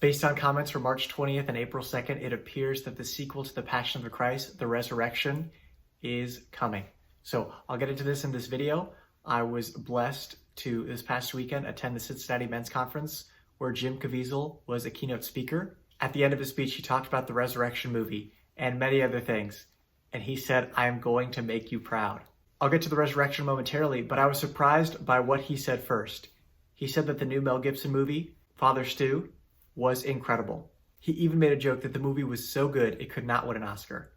Based on comments from March 20th and April 2nd, it appears that the sequel to The Passion of the Christ, The Resurrection, is coming. So I'll get into this in this video. I was blessed to, this past weekend, attend the Cincinnati Men's Conference where Jim Caviezel was a keynote speaker. At the end of his speech, he talked about the Resurrection movie and many other things. And he said, "I am going to make you proud." I'll get to the Resurrection momentarily, but I was surprised by what he said first. He said that the new Mel Gibson movie, Father Stu, was incredible. He even made a joke that the movie was so good it could not win an Oscar.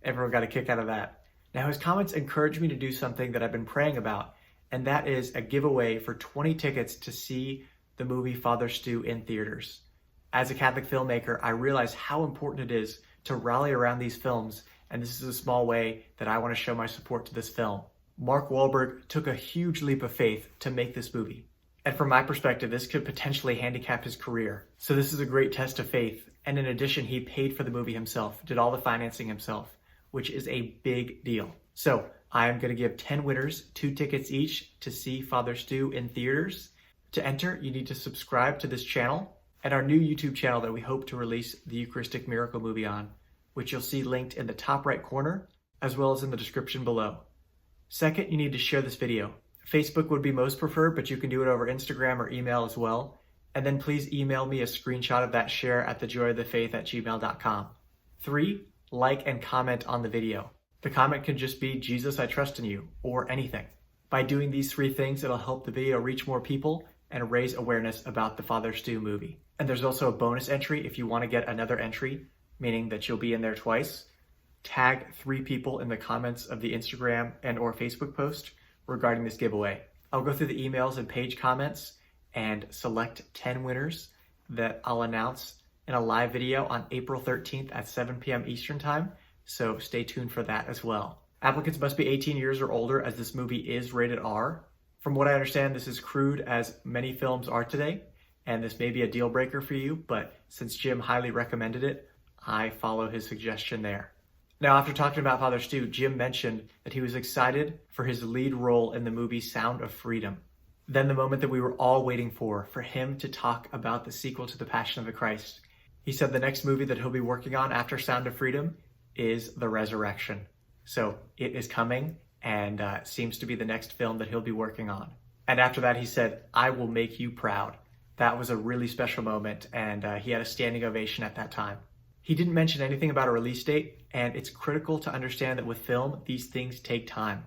Everyone got a kick out of that. Now his comments encouraged me to do something that I've been praying about, and that is a giveaway for 20 tickets to see the movie Father Stu in theaters. As a Catholic filmmaker, I realize how important it is to rally around these films, and this is a small way that I want to show my support to this film. Mark Wahlberg took a huge leap of faith to make this movie. And from my perspective, this could potentially handicap his career. So this is a great test of faith. And in addition, he paid for the movie himself, did all the financing himself, which is a big deal. So I am going to give 10 winners 2 tickets each to see Father Stu in theaters. To enter, you need to subscribe to this channel and our new YouTube channel that we hope to release the Eucharistic Miracle movie on, which you'll see linked in the top right corner, as well as in the description below. Second, you need to share this video. Facebook would be most preferred, but you can do it over Instagram or email as well. And then please email me a screenshot of that share at thejoyofthefaith@gmail.com. 3, like and comment on the video. The comment can just be, "Jesus, I trust in you," or anything. By doing these 3 things, it'll help the video reach more people and raise awareness about the Father Stu movie. And there's also a bonus entry if you want to get another entry, meaning that you'll be in there twice. Tag 3 people in the comments of the Instagram and or Facebook post regarding this giveaway. I'll go through the emails and page comments and select 10 winners that I'll announce in a live video on April 13th at 7 p.m. Eastern Time, so stay tuned for that as well. Applicants must be 18 years or older, as this movie is rated R. From what I understand, this is crude as many films are today, and this may be a deal breaker for you, but since Jim highly recommended it, I follow his suggestion there. Now, after talking about Father Stu, Jim mentioned that he was excited for his lead role in the movie Sound of Freedom. Then the moment that we were all waiting for him to talk about the sequel to The Passion of the Christ. He said the next movie that he'll be working on after Sound of Freedom is The Resurrection. So it is coming and seems to be the next film that he'll be working on. And after that, he said, "I will make you proud." That was a really special moment, and he had a standing ovation at that time. He didn't mention anything about a release date, and it's critical to understand that with film, these things take time.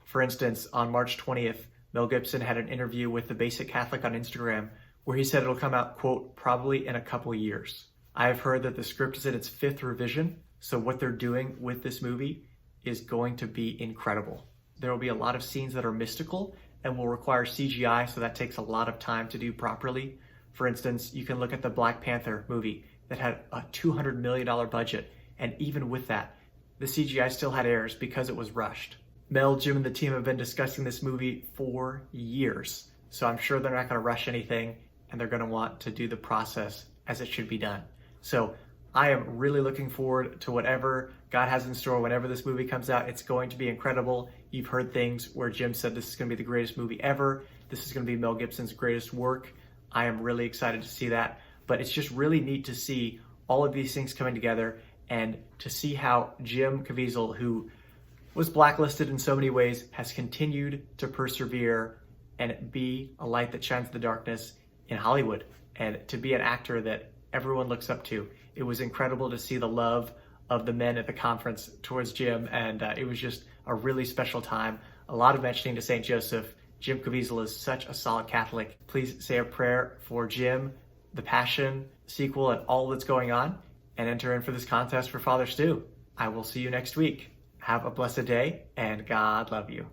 For instance, on March 20th, Mel Gibson had an interview with the Basic Catholic on Instagram where he said it'll come out, quote, "probably in a couple years." I have heard that the script is in its 5th revision, so what they're doing with this movie is going to be incredible. There will be a lot of scenes that are mystical and will require CGI, so that takes a lot of time to do properly. For instance, you can look at the Black Panther movie that had a $200 million budget, and even with that, the CGI still had errors because it was rushed. Mel, Jim, and the team have been discussing this movie for years, so I'm sure they're not going to rush anything, and they're going to want to do the process as it should be done. So I am really looking forward to whatever God has in store whenever this movie comes out. It's going to be incredible. You've heard things where Jim said this is going to be the greatest movie ever. This is going to be Mel Gibson's greatest work. I am really excited to see that. But it's just really neat to see all of these things coming together and to see how Jim Caviezel, who was blacklisted in so many ways, has continued to persevere and be a light that shines in the darkness in Hollywood, and to be an actor that everyone looks up to. It was incredible to see the love of the men at the conference towards Jim, and it was just a really special time. A lot of mentioning to St. Joseph. Jim Caviezel is such a solid Catholic. Please say a prayer for Jim, the Passion sequel, and all that's going on, and enter in for this contest for Father Stu. I will see you next week. Have a blessed day, and God love you.